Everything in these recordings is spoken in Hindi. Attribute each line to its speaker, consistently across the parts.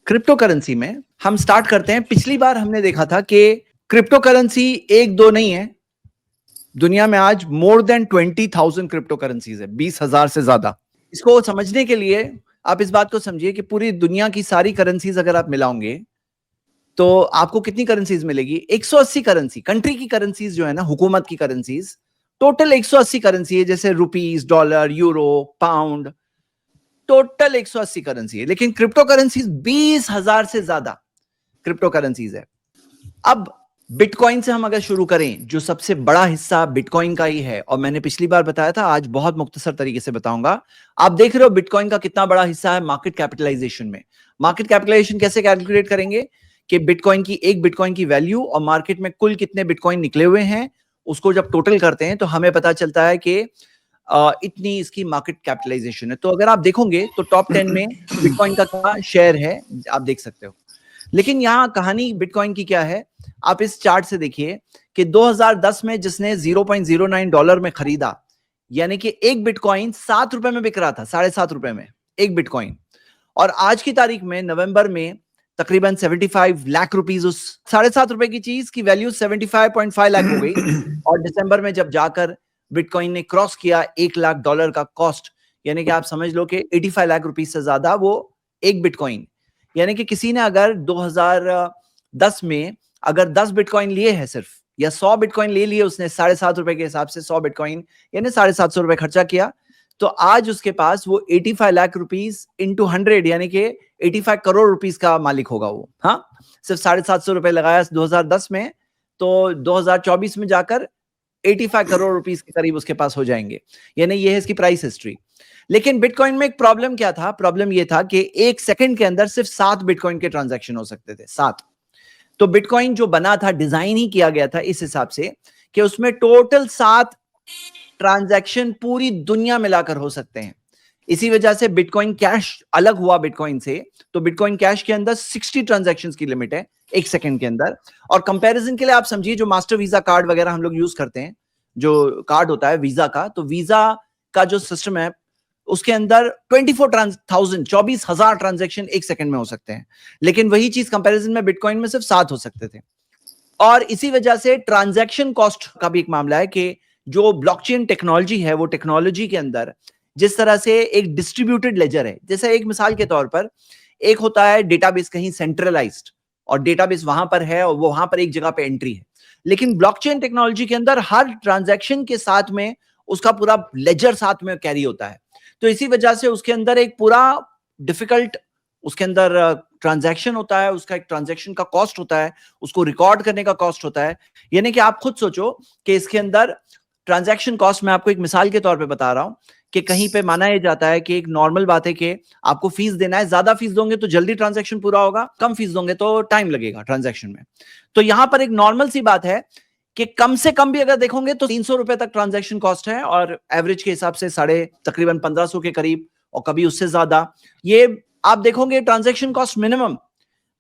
Speaker 1: क्रिप्टो करेंसी में हम स्टार्ट करते हैं। पिछली बार हमने देखा था कि क्रिप्टो करेंसी एक दो नहीं है, दुनिया में आज मोर देन 20,000 क्रिप्टो करेंसीज है, 20,000 से ज्यादा। इसको समझने के लिए आप इस बात को समझिए कि पूरी दुनिया की सारी करेंसीज अगर आप मिलाओगे तो आपको कितनी करेंसीज मिलेगी? 180 करेंसी, कंट्री की करेंसीज जो है ना, हुकूमत की करेंसीज, टोटल 180 करेंसी है। जैसे rupees, dollar, euro, pound, total 180 currency है। लेकिन क्रिप्टो करेंसीज 20,000 से ज्यादा क्रिप्टो करेंसीज है। अब बिटकॉइन से हम अगर शुरू करें, जो सबसे बड़ा हिस्सा बिटकॉइन का ही है, और मैंने पिछली बार बताया था, आज बहुत मुख्तसर तरीके से बताऊंगा। आप देख रहे हो बिटकॉइन का कितना बड़ा हिस्सा है मार्केट कैपिटलाइजेशन में। मार्केट कैपिटलाइजेशन कैसे कैलकुलेट करेंगे कि बिटकॉइन की, एक बिटकॉइन की वैल्यू और मार्केट में कुल कितने बिटकॉइन निकले हुए हैं, उसको जब टोटल करते हैं तो हमें पता चलता है कि इतनी इसकी मार्केट कैपिटलाइजेशन है। तो अगर आप देखोगे तो टॉप 10 में बिटकॉइन का क्या शेयर है, आप देख सकते हो। लेकिन यहां कहानी बिटकॉइन की क्या है, आप इस चार्ट से देखिए कि 2010 में जिसने $0.09 में खरीदा, यानी कि एक बिटकॉइन 7 रुपए में बिक रहा था, 7.5 रुपए में एक बिटकॉइन, और आज की तारीख में नवंबर में तकरीबन 75 लाख रुपीस, उस 7.5 रुपए की चीज की वैल्यू 75.5 लाख हो गई। और दिसंबर में जब जाकर बिटकॉइन ने क्रॉस किया $1 लाख का कॉस्ट, यानी कि आप समझ लो कि 85 लाख रुपीस से ज्यादा वो एक बिटकॉइन। यानी कि किसी ने अगर 2010 में अगर 10 बिटकॉइन लिए हैं सिर्फ, या 100 बिटकॉइन ले लिए उसने 7.5 रुपए के हिसाब से, 100 बिटकॉइन यानी 750 रुपए खर्चा किया, तो आज उसके पास वो 85 लाख रुपीस इंटू 100 यानी कि 85 करोड़ रुपीस का मालिक होगा वो। हाँ, सिर्फ 750 रुपए लगाया 2010 में, तो 2024 में जाकर 85 करोड़ रुपीस के करीब उसके पास हो जाएंगे। यानी ये है इसकी प्राइस हिस्ट्री। लेकिन बिटकॉइन में एक प्रॉब्लम क्या था? प्रॉब्लम ये था कि एक सेकंड के अंदर सिर्फ 7 बिटकॉइन के ट्रांजैक्शन हो सकते थे, 7। तो बिटकॉइन जो बना था, डिजाइन ही किया गया था इस हिसाब से कि उसमें टोटल 7 ट्रांजैक्शन पूरी दुनिया मिलाकर हो सकते हैं। इसी वजह से बिटकॉइन कैश अलग हुआ बिटकॉइन से। तो बिटकॉइन कैश के अंदर 60 ट्रांजैक्शंस की लिमिट है एक सेकंड के अंदर। और कंपैरिजन के लिए आप समझिए, जो मास्टर वीजा कार्ड वगैरह हम लोग यूज करते हैं, जो कार्ड होता है वीजा का, तो वीजा का जो सिस्टम है उसके अंदर 24,000 ट्रांजैक्शन एक सेकंड में हो सकते हैं। लेकिन वही चीज कंपैरिजन में बिटकॉइन में सिर्फ 7 हो सकते थे। और इसी वजह से ट्रांजैक्शन कॉस्ट का भी एक मामला है कि जो ब्लॉकचेन टेक्नोलॉजी है, वो टेक्नोलॉजी के अंदर जिस तरह से एक डिस्ट्रीब्यूटेड लेजर है, जैसे एक मिसाल के तौर पर एक होता है डेटाबेस कहीं सेंट्रलाइज्ड, और डेटाबेस वहां पर है और वो वहां पर एक जगह पे एंट्री है। लेकिन ब्लॉकचेन टेक्नोलॉजी के अंदर हर ट्रांजैक्शन के साथ में उसका पूरा लेजर साथ में कैरी होता है। तो इसी वजह से उसके अंदर एक पूरा डिफिकल्ट, उसके अंदर ट्रांजैक्शन होता है, उसका एक ट्रांजैक्शन का कॉस्ट होता है, उसको रिकॉर्ड करने का कॉस्ट होता है। यानी कि आप खुद सोचो कि इसके अंदर ट्रांजैक्शन कॉस्ट, मैं आपको एक मिसाल के तौर पे बता रहा हूं कि कहीं पे माना यह जाता है कि एक नॉर्मल बात है कि आपको फीस देना है, ज्यादा फीस दोगे तो जल्दी ट्रांजैक्शन पूरा होगा, कम फीस दोगे तो टाइम लगेगा ट्रांजैक्शन में। तो यहां पर एक नॉर्मल सी बात है कि कम से कम भी अगर देखोगे तो 300 रुपए तक ट्रांजैक्शन कॉस्ट है, और एवरेज के हिसाब से तकरीबन 1500 के करीब, और कभी उससे ज्यादा। ये आप देखोगे ट्रांजैक्शन कॉस्ट मिनिमम।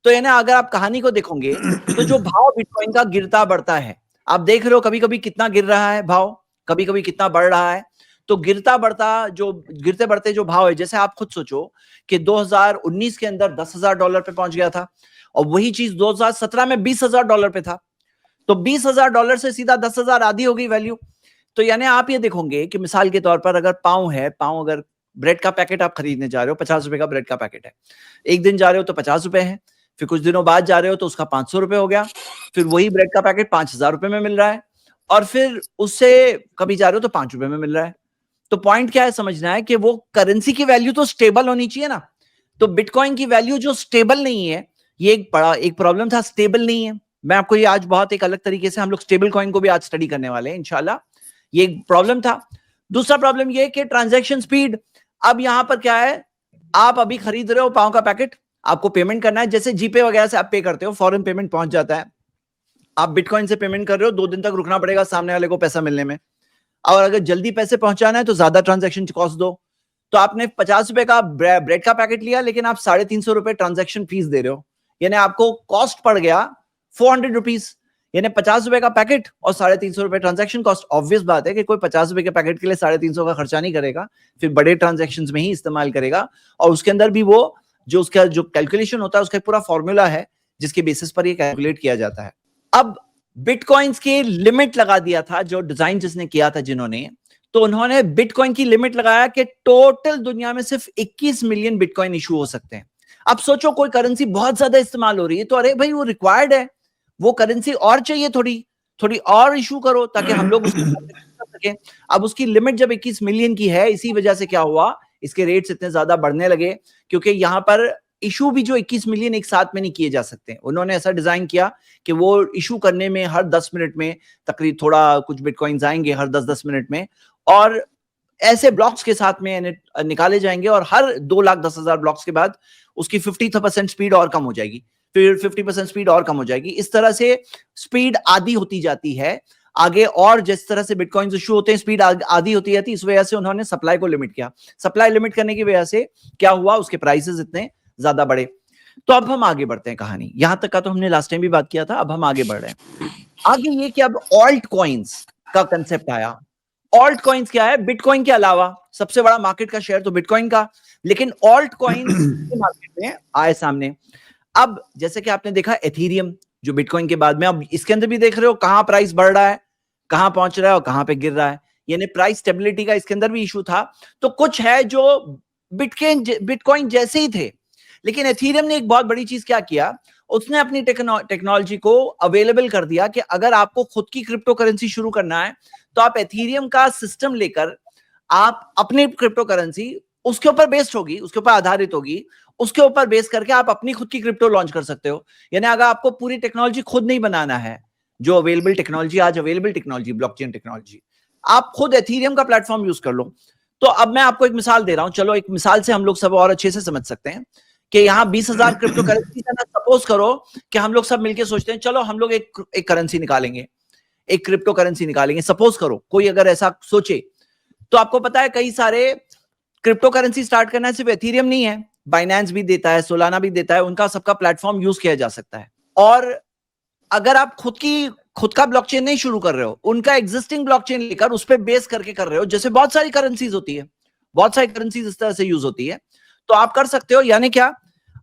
Speaker 1: तो यानी अगर आप कहानी को देखोगे तो जो भाव बिटकॉइन का गिरता बढ़ता है, आप देख रहे हो कभी कभी कितना गिर रहा है भाव, कभी कभी कितना बढ़ रहा है। तो गिरता बढ़ता, जो गिरते बढ़ते जो भाव है, जैसे आप खुद सोचो कि 2019 के अंदर $10,000 पे पहुंच गया था, और वही चीज 2017 में $20,000 पे था। तो $20,000 से सीधा 10,000 आधी हो गई वैल्यू। तो यानी आप ये देखोगे कि मिसाल के तौर पर अगर पाव है, पाव अगर ब्रेड का पैकेट आप खरीदने जा रहे हो, 50 रुपए का ब्रेड का पैकेट है, एक दिन जा रहे हो तो 50 रुपए है, फिर कुछ दिनों बाद जा रहे हो तो उसका 500 रुपए हो गया, फिर वही ब्रेड का पैकेट 5,000 रुपए में मिल रहा है, और फिर उससे कभी जा रहे हो तो 5 रुपए में मिल रहा है। तो पॉइंट क्या है समझना है कि वो करेंसी की वैल्यू तो स्टेबल होनी चाहिए ना। तो बिटकॉइन की वैल्यू जो स्टेबल नहीं है, ये एक बड़ा एक प्रॉब्लम था, स्टेबल नहीं है। मैं आपको ये आज बहुत एक अलग तरीके से, हम लोग स्टेबल कॉइन को भी आज स्टडी करने वाले हैं इंशाल्लाह। ये एक प्रॉब्लम था। दूसरा प्रॉब्लम ये कि ट्रांजैक्शन स्पीड। अब यहां पर क्या है, आप अभी खरीद रहे हो पाव का पैकेट, आपको पेमेंट करना है, जैसे जीपे वगैरह से आप पे करते हो, फॉरेन पेमेंट पहुंच जाता है। आप बिटकॉइन से पेमेंट कर रहे हो, 2 दिन तक रुकना पड़ेगा सामने वाले को पैसा मिलने में, और अगर जल्दी पैसे पहुंचाना है तो ज्यादा ट्रांजैक्शन कॉस्ट दो। तो आपने 50 रुपए का ब्रेड का पैकेट लिया, लेकिन आप 350 रुपए ट्रांजैक्शन फीस दे रहे हो, यानी आपको कॉस्ट पड़ गया 400 रुपीज, यानी 50 रुपए का पैकेट और 350 रुपए ट्रांजैक्शन कॉस्ट। ऑब्वियस बात है कि कोई 50 रुपए के पैकेट के लिए 350 का खर्चा नहीं करेगा, फिर बड़े ट्रांजैक्शन में ही इस्तेमाल करेगा, और उसके अंदर भी वो जो उसका जो कैलकुलेशन होता है उसका पूरा फॉर्मूला है जिसके बेसिस पर ये कैलकुलेट किया जाता है। अब बिटकॉइंस की लिमिट लगा दिया था जो डिजाइन जिसने किया था जिन्होंने, तो उन्होंने बिटकॉइन की लिमिट लगाया कि टोटल दुनिया में सिर्फ 21 मिलियन बिटकॉइन इशू हो सकते हैं। अब सोचो कोई करेंसी बहुत ज्यादा इस्तेमाल हो रही है तो अरे भाई वो रिक्वायर्ड है, वो करेंसी और चाहिए, थोड़ी थोड़ी और इशू करो ताकि हम लोग उसको कर सकें। अब उसकी लिमिट जब 21 मिलियन की है, इसी वजह से क्या हुआ, इसके रेट्स इतने ज्यादा बढ़ने लगे क्योंकि यहां पर इशू भी जो 21 मिलियन एक साथ में नहीं किए जा सकते। उन्होंने ऐसा डिजाइन किया कि वो इशू करने में हर 10 मिनट में तकरीबन थोड़ा कुछ बिटकॉइंस आएंगे हर 10-10 मिनट में, और ऐसे ब्लॉक्स के साथ में निकाले जाएंगे, और हर 2,10,000 ब्लॉक्स के बाद उसकी 50% स्पीड और कम हो जाएगी, फिर 50% स्पीड और कम हो जाएगी। इस तरह से स्पीड आधी होती जाती है आगे, और जिस तरह से बिटकॉइन इशू होते हैं स्पीड आधी होती जाती है। इस वजह से उन्होंने सप्लाई को लिमिट किया। सप्लाई लिमिट करने की वजह से क्या हुआ, उसके प्राइसेस इतने ज्यादा बढ़े। तो अब हम आगे बढ़ते हैं कहानी, यहां तक का तो हमने लास्ट टाइम भी बात किया था, अब हम आगे बढ़ रहे हैं। आगे ये कि अब ऑल्ट कॉइन्स का कंसेप्ट आया। ऑल्ट कॉइन्स क्या है, बिटकॉइन के अलावा सबसे बड़ा मार्केट का शेयर तो बिटकॉइन का, लेकिन ऑल्ट कॉइन्स मार्केट में आए सामने। अब जैसे कि आपने देखा एथीरियम जो बिटकॉइन के बाद में, अब इसके अंदर भी देख रहे हो कहां प्राइस बढ़ रहा है, कहां पहुंच रहा है और कहां पे गिर रहा है, यानी प्राइस स्टेबिलिटी का इसके अंदर भी इशू था। तो कुछ है जो बिटकॉइन जैसे ही थे, लेकिन एथीरियम ने एक बहुत बड़ी चीज क्या किया, उसने अपनी टेक्नोलॉजी को अवेलेबल कर दिया कि अगर आपको खुद की क्रिप्टो करेंसी शुरू करना है तो आप एथीरियम का सिस्टम लेकर आप अपनी क्रिप्टो करेंसी उसके ऊपर बेस्ड होगी, उसके ऊपर आधारित होगी, उसके ऊपर बेस करके आप अपनी खुद की क्रिप्टो लॉन्च कर सकते हो। यानी अगर आपको पूरी टेक्नोलॉजी खुद नहीं बनाना है, जो अवेलेबल टेक्नोलॉजी आज अवेलेबल टेक्नोलॉजी ब्लॉकचेन टेक्नोलॉजी, आप खुद एथीरियम का प्लेटफॉर्म यूज कर लो। तो अब मैं आपको एक मिसाल दे रहा हूं, चलो एक मिसाल से हम लोग सब और अच्छे से समझ सकते हैं कि यहां 20,000 क्रिप्टो करेंसी है ना। सपोज करो कि हम लोग सब मिलकर सोचते हैं चलो हम लोग एक करेंसी निकालेंगे, एक क्रिप्टो करेंसी निकालेंगे। सपोज करो कोई अगर ऐसा सोचे, तो आपको पता है कई सारे क्रिप्टो करेंसी स्टार्ट करना है, सिर्फ एथीरियम नहीं है, बाइनेंस भी देता है, सोलाना भी देता है, उनका सबका प्लेटफॉर्म यूज किया जा सकता है। और अगर आप खुद का ब्लॉकचेन नहीं शुरू कर रहे हो, उनका एग्जिस्टिंग ब्लॉकचेन लेकर उस पर बेस करके कर रहे हो, जैसे बहुत सारी करेंसीज होती है, बहुत सारी करेंसीज इस तरह से यूज होती है, तो आप कर सकते हो। यानी क्या,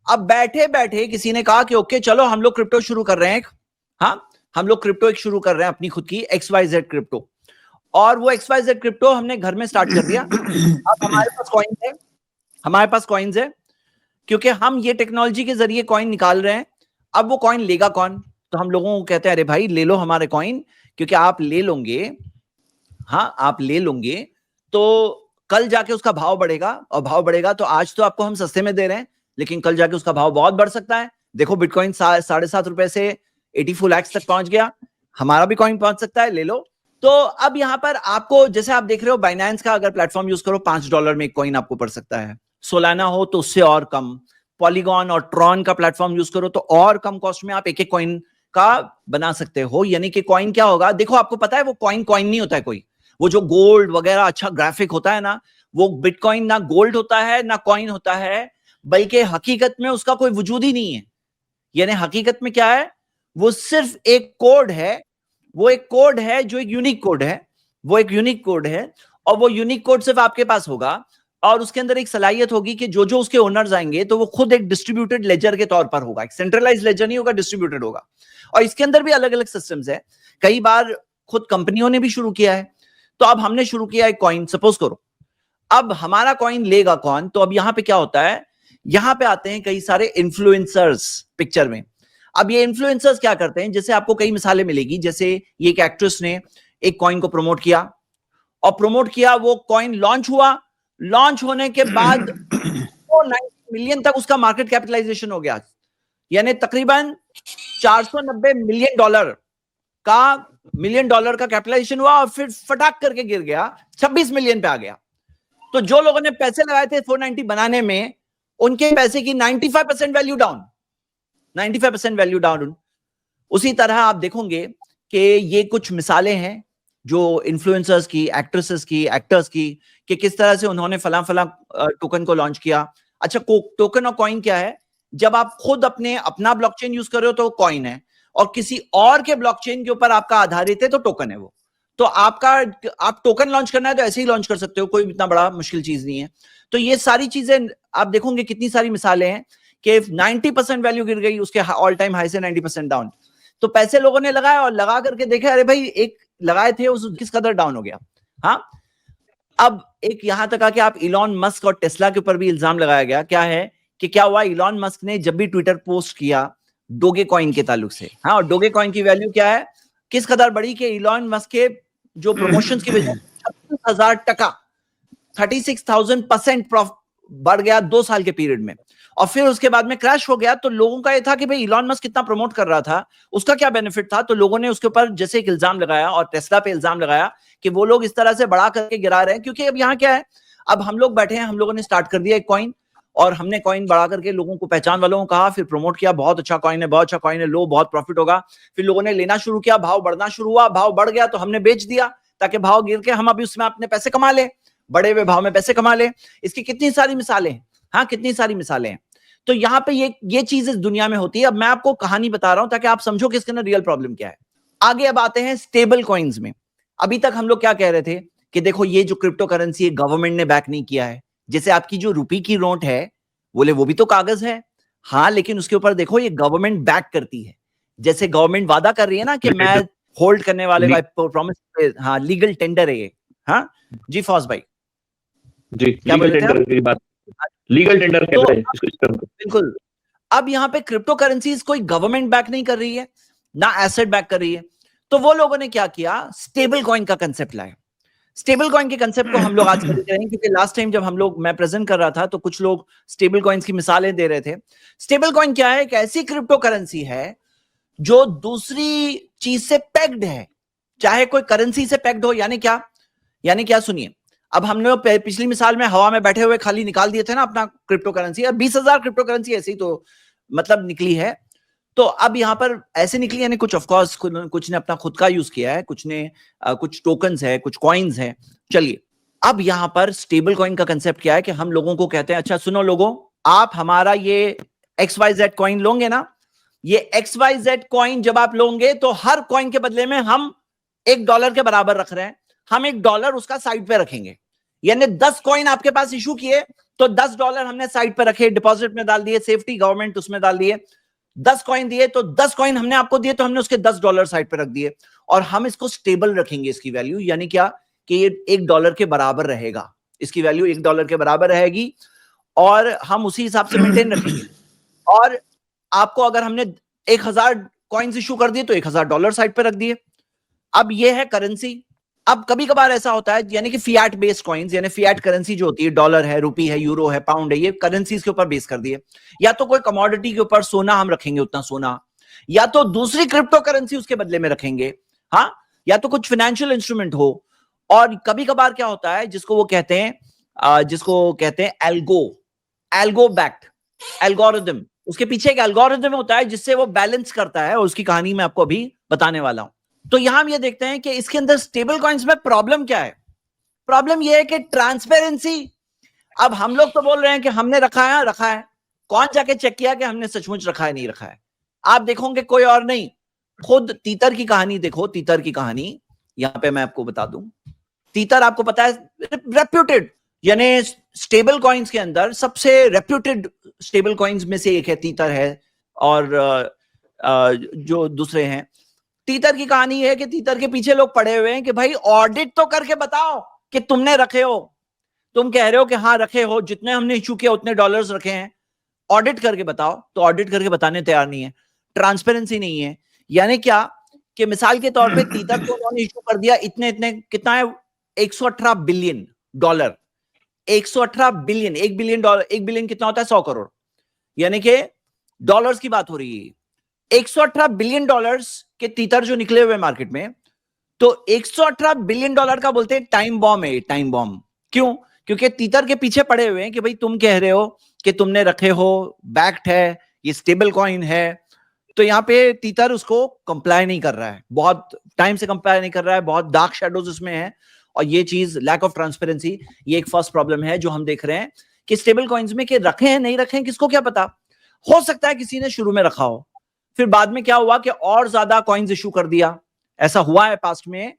Speaker 1: अब बैठे बैठे किसी ने कहा कि ओके चलो हम लोग क्रिप्टो शुरू कर रहे हैं, हाँ हम लोग क्रिप्टो एक शुरू कर रहे हैं अपनी खुद की XYZ क्रिप्टो, और वो XYZ क्रिप्टो हमने घर में स्टार्ट कर दिया। अब हमारे पास कॉइन है, हमारे पास कॉइन्स है, क्योंकि हम ये टेक्नोलॉजी के जरिए कॉइन निकाल रहे हैं। अब वो कॉइन लेगा कौन, तो हम लोगों को कहते हैं अरे भाई ले लो हमारे कॉइन, क्योंकि आप ले लोगे, हाँ आप ले लोगे तो कल जाके उसका भाव बढ़ेगा, और भाव बढ़ेगा तो आज तो आपको हम सस्ते में दे रहे हैं, लेकिन कल जाके उसका भाव बहुत बढ़ सकता है। देखो बिटकॉइन 7.5 रुपए से 84 लाख तक पहुंच गया, हमारा भी कॉइन पहुंच सकता है, ले लो। तो अब यहां पर आपको, जैसे आप देख रहे हो बाइनेंस का अगर प्लेटफॉर्म यूज करो, $5 में एक कॉइन आपको पड़ सकता है। सोलाना हो तो उससे और कम, पॉलीगॉन और ट्रॉन का प्लेटफॉर्म यूज करो तो और कम कॉस्ट में आप एक एक कॉइन का बना सकते हो। यानी कि कॉइन क्या होगा, देखो आपको पता है वो कॉइन नहीं होता है कोई, वो जो गोल्ड वगैरह अच्छा ग्राफिक होता है ना, वो बिटकॉइन ना गोल्ड होता है ना कॉइन होता है, बल्कि हकीकत में उसका कोई वजूद ही नहीं है। यानी हकीकत में क्या है, वो सिर्फ एक कोड है, वो एक कोड है जो एक यूनिक कोड है, वो एक यूनिक कोड है, और वो यूनिक कोड सिर्फ आपके पास होगा, और उसके अंदर एक सलाहियत होगी कि जो जो उसके ओनर्स आएंगे तो वो खुद एक डिस्ट्रीब्यूटेड लेजर के तौर पर होगा, एक सेंट्रलाइज्ड लेजर नहीं होगा, डिस्ट्रीब्यूटेड होगा। और इसके अंदर भी अलग अलग सिस्टम्स है, कई बार खुद कंपनियों ने भी शुरू किया है। तो अब हमने शुरू किया एक कॉइन, सपोज करो, अब हमारा कॉइन लेगा कौन, तो अब यहां पे क्या होता है, यहां पे आते हैं कई सारे इन्फ्लुएंसर्स पिक्चर में। अब ये इन्फ्लुएंसर्स क्या करते हैं, जैसे आपको कई मिसालें मिलेगी, जैसे ये एक एक्ट्रेस ने एक कॉइन को प्रमोट किया, और प्रमोट किया, वो कॉइन लॉन्च हुआ, लॉन्च होने के बाद 90 मिलियन तक उसका मार्केट कैपिटलाइजेशन हो गया, यानी तकरीबन $490 मिलियन का कैपिटलाइजेशन हुआ, और फिर फटाक करके गिर गया, 26 मिलियन पे आ गया। तो जो लोगों ने पैसे लगाए थे 490 बनाने में, उनके पैसे की 95% वैल्यू डाउन, 95% वैल्यू डाउन। उसी तरह आप देखोगे कि ये कुछ मिसालें हैं जो इन्फ्लुएंसर्स की, एक्ट्रेसेस की, एक्टर्स की, कि किस तरह से उन्होंने फला फला टोकन को लॉन्च किया। अच्छा, टोकन और कॉइन क्या है, जब आप खुद अपना ब्लॉकचेन यूज कर रहे हो तो कॉइन है, और किसी और के ब्लॉकचेन के ऊपर आपका आधारित है तो टोकन है वो। तो आप टोकन लॉन्च करना है तो ऐसे ही लॉन्च कर सकते हो, कोई इतना बड़ा मुश्किल चीज नहीं है। तो ये सारी चीजें आप देखोगे कितनी सारी मिसालें हैं कि 90% वैल्यू गिर गई उसके ऑल टाइम हाई से 90% डाउन। तो पैसे लोगों ने लगाए और लगा करके देखे, अरे भाई एक लगाए थे उस किस कदर डाउन हो गया। हाँ, अब एक यहां तक आके आप इलॉन मस्क और टेस्ला के ऊपर भी इल्जाम लगाया गया। क्या है कि क्या हुआ, इलॉन मस्क ने जब भी ट्विटर पोस्ट किया डोगे कॉइन के ताल्लुक से, हाँ, और डोगे कॉइन की वैल्यू क्या है, किस कदर बढ़ी कि इलॉन मस्क के जो प्रमोशंस की वजह से 36,000% 36,000% बढ़ गया 2 साल के पीरियड में। और फिर उसके बाद में क्रैश हो गया। तो लोगों का ये था कि भाई इलॉन मस्क कितना प्रमोट कर रहा था, उसका क्या बेनिफिट था। तो लोगों ने उसके ऊपर जैसे एक इल्जाम लगाया और टेस्ला पे इल्जाम लगाया कि वो लोग इस तरह से बढ़ा करके गिरा रहे हैं। क्योंकि अब यहाँ क्या है, अब हम लोग बैठे हैं, हम लोगों ने स्टार्ट कर दिया एक कॉइन, और हमने कॉइन बढ़ा करके लोगों को, पहचान वालों को कहा, फिर प्रमोट किया, बहुत अच्छा कॉइन है, बहुत अच्छा कॉइन है, लो बहुत प्रॉफिट होगा। फिर लोगों ने लेना शुरू किया, भाव बढ़ना शुरू हुआ, भाव बढ़ गया तो हमने बेच दिया ताकि भाव गिर के हम अभी उसमें अपने पैसे कमा ले, बड़े हुए भाव में पैसे कमा ले। इसकी कितनी सारी मिसालें हैं, हाँ, कितनी सारी मिसालें हैं। तो यहाँ पे ये चीज इस दुनिया में होती है। अब मैं आपको कहानी बता रहा हूं ताकि आप समझो कि इसके अंदर रियल प्रॉब्लम क्या है। आगे अब आते हैं स्टेबल कॉइन्स में। अभी तक हम लोग क्या कह रहे थे कि देखो ये जो क्रिप्टो करेंसी है गवर्नमेंट ने बैक नहीं किया है। जैसे आपकी जो रुपये की नोट है, बोले वो भी तो कागज है, हाँ, लेकिन उसके ऊपर देखो ये गवर्नमेंट बैक करती है। जैसे गवर्नमेंट वादा कर रही है ना कि मैं होल्ड करने वाले का प्रॉमिस, हाँ, लीगल टेंडर है ये। हाँ जी फौज भाई
Speaker 2: जी,
Speaker 1: क्या बोल
Speaker 2: लीगल
Speaker 1: रहे थे
Speaker 2: टेंडर की बात, लीगल टेंडर कहते हैं इसको।
Speaker 1: बिल्कुल। अब यहाँ पे क्रिप्टो करेंसीज कोई गवर्नमेंट बैक नहीं कर रही है, ना एसेट बैक कर रही है। तो वो लोगों ने क्या किया, स्टेबल कॉइन का कंसेप्ट लाए। स्टेबल कॉइन के कंसेप्ट को हम लोग आज देख रहे हैं, क्योंकि लास्ट टाइम जब हम लोग, मैं प्रेजेंट कर रहा था तो कुछ लोग स्टेबल कॉइन्स की मिसालें दे रहे थे। स्टेबल कॉइन क्या है, एक ऐसी क्रिप्टो करेंसी है जो दूसरी चीज से पैक्ड है, चाहे कोई करेंसी से पैक्ड हो। यानी क्या सुनिए, अब हम लोग पिछली मिसाल में हवा में बैठे हुए खाली निकाल दिए थे ना अपना क्रिप्टो करेंसी, और 20,000 क्रिप्टो करेंसी ऐसी तो मतलब निकली है। तो अब यहां पर ऐसे निकली, यानी कुछ ऑफकोर्स कुछ ने अपना खुद का यूज किया है, कुछ ने कुछ टोकन्स है, कुछ कॉइन्स है। चलिए, अब यहां पर स्टेबल कॉइन का कंसेप्ट क्या है कि हम लोगों को कहते हैं, अच्छा सुनो लोगों, आप हमारा ये XYZ कॉइन लोगे ना, ये XYZ कॉइन जब आप लोगे तो हर कॉइन के बदले में हम $1 के बराबर रख रहे हैं, हम $1 उसका साइड पे रखेंगे। यानी 10 कॉइन आपके पास इशू किए तो $10 हमने साइड पे रखे, डिपॉजिट में डाल दिए, सेफ्टी गवर्नमेंट उसमें डाल दिए। 10 कॉइन दिए तो 10 कॉइन हमने आपको दिए तो हमने उसके $10 साइड पे रख दिए, और हम इसको स्टेबल रखेंगे इसकी वैल्यू। यानी क्या कि ये $1 के बराबर रहेगा, इसकी वैल्यू $1 के बराबर रहेगी, और हम उसी हिसाब से मेंटेन रखेंगे। और आपको अगर हमने 1,000 कॉइन्स इशू कर दिए तो $1,000 साइड पे रख दिए। अब ये है करेंसी। अब कभी कभार ऐसा होता है, यानी कि फियाट बेस्ड कॉइन्स, यानी फियाट करेंसी जो होती है, डॉलर है, रुपी है, यूरो है, पाउंड है, ये करेंसीज के ऊपर बेस कर दिए। या तो कोई कमोडिटी के ऊपर सोना हम रखेंगे, उतना सोना, या तो दूसरी क्रिप्टो करेंसी उसके बदले में रखेंगे, हाँ, या तो कुछ फाइनेंशियल इंस्ट्रूमेंट हो। और कभी कभार क्या होता है, जिसको कहते हैं एल्गो बैक्ड एल्गोरिदम, उसके पीछे एक एल्गोरिदम होता है जिससे वो बैलेंस करता है, और उसकी कहानी मैं आपको अभी बताने वाला हूं। तो यहां हम ये देखते हैं कि इसके अंदर स्टेबल कॉइन्स में प्रॉब्लम क्या है। प्रॉब्लम ये है कि ट्रांसपेरेंसी। अब हम लोग तो बोल रहे हैं कि हमने रखा है, कौन जाके चेक किया कि हमने सचमुच रखा है नहीं रखा है। आप देखोगे कोई और नहीं, खुद तीतर की कहानी देखो, तीतर की कहानी यहां पे मैं आपको बता दूं। तीतर आपको पता है रेप्यूटेड, यानी स्टेबल कॉइन्स के अंदर सबसे रेप्यूटेड स्टेबल कॉइन्स में से एक है, तीतर है, और जो दूसरे हैं। तीतर की कहानी है कि तीतर के पीछे लोग पड़े हुए हैं कि भाई ऑडिट तो करके बताओ कि तुमने रखे हो, तुम कह रहे हो कि हाँ रखे हो, जितने हमने इशू किया उतने डॉलर्स रखे हैं, ऑडिट करके बताओ। तो ऑडिट करके बताने तैयार नहीं है, ट्रांसपेरेंसी नहीं है। यानी क्या कि मिसाल के तौर पे तीतर को उन्होंने इशू कर दिया इतने कितना है, $118 बिलियन, 118 बिलियन, $1 बिलियन, $1 बिलियन कितना होता है, 100 करोड़, यानी कि डॉलर्स की बात हो रही है। $118 बिलियन के तीतर जो निकले हुए मार्केट में, तो $118 बिलियन का बोलते हैं टाइम बॉम्ब है, टाइम बॉम्ब। क्यों? क्योंकि तीतर के पीछे पड़े हुए हैं कि भाई तुम कह रहे हो कि तुमने रखे हो, बैक्ड है, ये स्टेबल कॉइन है। तो यहां पे तीतर उसको कंप्लाई नहीं कर रहा है, बहुत टाइम से कंप्लाई नहीं कर रहा है, बहुत डार्क शेडोज उसमें है। और ये चीज लैक ऑफ ट्रांसपेरेंसी, ये एक फर्स्ट प्रॉब्लम है जो हम देख रहे हैं कि स्टेबल कॉइन्स में, कि रखे हैं नहीं रखे हैं किसको क्या पता। हो सकता है किसी ने शुरू में रखा हो, फिर बाद में क्या हुआ कि और ज्यादा कॉइन्स इशू कर दिया, ऐसा हुआ है पास्ट में।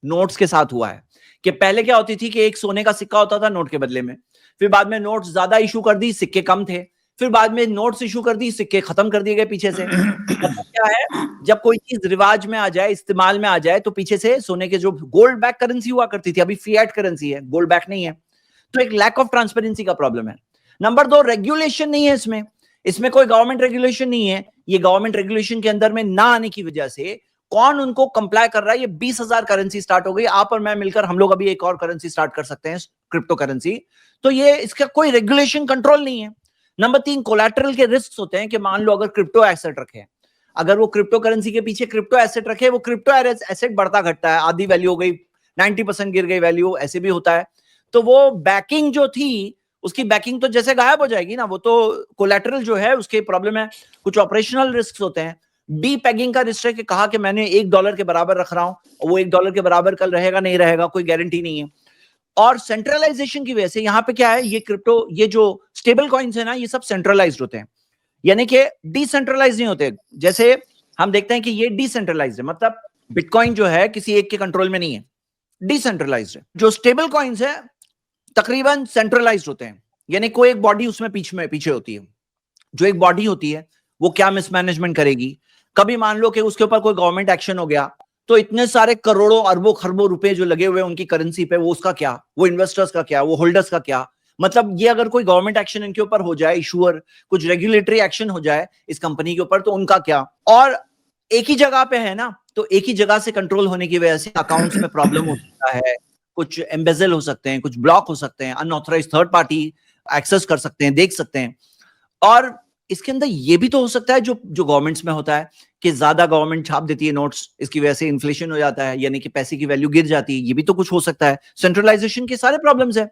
Speaker 1: नोट्स के साथ हुआ है कि पहले क्या होती थी कि एक सोने का सिक्का होता था नोट के बदले में, फिर बाद में नोट्स ज्यादा इशू कर दी, सिक्के कम थे, फिर बाद में नोट्स इशू कर दी, सिक्के खत्म कर दिए गए पीछे से। मतलब क्या है, जब कोई चीज रिवाज में आ जाए, इस्तेमाल में आ जाए, तो पीछे से सोने के जो गोल्ड बैक करेंसी हुआ करती थी, अभी फिएट करेंसी है, गोल्ड बैक नहीं है, तो एक लैक ऑफ ट्रांसपेरेंसी का प्रॉब्लम है। नंबर 2, रेगुलेशन नहीं है इसमें कोई गवर्नमेंट रेगुलेशन नहीं है। ये गवर्नमेंट रेगुलेशन के अंदर में ना आने की वजह से कौन उनको कंप्लाई कर रहा है? ये 20,000 करेंसी स्टार्ट हो गई, आप और मैं मिलकर हम लोग अभी एक और करेंसी स्टार्ट कर सकते हैं, क्रिप्टो करेंसी। तो ये इसका कोई रेगुलेशन कंट्रोल नहीं है। नंबर 3, कोलैटरल के रिस्क होते हैं कि मान लो अगर क्रिप्टो एसेट रखे, अगर वो क्रिप्टो करेंसी के पीछे क्रिप्टो एसेट रखे, वो क्रिप्टो एसेट बढ़ता घटता है, आधी वैल्यू हो गई, 90% गिर गई वैल्यू, ऐसे भी होता है। तो वो बैकिंग जो थी, उसकी बैकिंग तो जैसे गायब हो जाएगी ना, वो तो कोलैटरल जो है उसके प्रॉब्लम है। कुछ ऑपरेशनल रिस्क होते हैं। डी पैगिंग का रिस्क है कि कहा कि मैंने $1 के बराबर रख रहा हूं, और वो $1 के बराबर कल रहेगा नहीं रहेगा, कोई गारंटी नहीं है। और सेंट्रलाइजेशन की वजह से यहाँ पे क्या है, ये क्रिप्टो, ये जो स्टेबल कॉइन्स है ना, ये सब सेंट्रलाइज्ड होते हैं, यानी कि डिसेंट्रलाइज नहीं होते। जैसे हम देखते हैं कि ये डिसेंट्रलाइज्ड है, मतलब बिटकॉइन जो है किसी एक के कंट्रोल में नहीं है, डिसेंट्रलाइज्ड है। जो स्टेबल कॉइन्स है तकरीबन सेंट्रलाइज्ड होते हैं, यानी कोई एक बॉडी उसमें पीछे होती है। जो एक बॉडी होती है वो क्या मिसमैनेजमेंट करेगी, कभी मान लो कि उसके ऊपर कोई गवर्नमेंट एक्शन हो गया, तो इतने सारे करोड़ों अरबों खरबों रुपए जो लगे हुए उनकी करेंसी पे, वो उसका क्या, वो इन्वेस्टर्स का क्या, वो होल्डर्स का क्या। मतलब ये अगर कोई गवर्नमेंट एक्शन इनके ऊपर हो जाए, इशूअर कुछ रेगुलेटरी एक्शन हो जाए इस कंपनी के ऊपर, तो उनका क्या। और एक ही जगह पे है ना, तो एक ही जगह से कंट्रोल होने की वजह से अकाउंट्स में प्रॉब्लम हो सकता है, कुछ एम्बेजल हो सकते हैं, कुछ ब्लॉक हो सकते हैं, अनऑथराइज्ड थर्ड पार्टी एक्सेस कर सकते हैं, देख सकते हैं। और इसके अंदर ये भी तो हो सकता है जो गवर्नमेंट्स में होता है कि ज्यादा गवर्नमेंट छाप देती है नोट्स, इसकी वजह से इन्फ्लेशन हो जाता है, यानी कि पैसे की वैल्यू गिर जाती है, ये भी तो कुछ हो सकता है। सेंट्रलाइजेशन के सारे प्रॉब्लम्स है।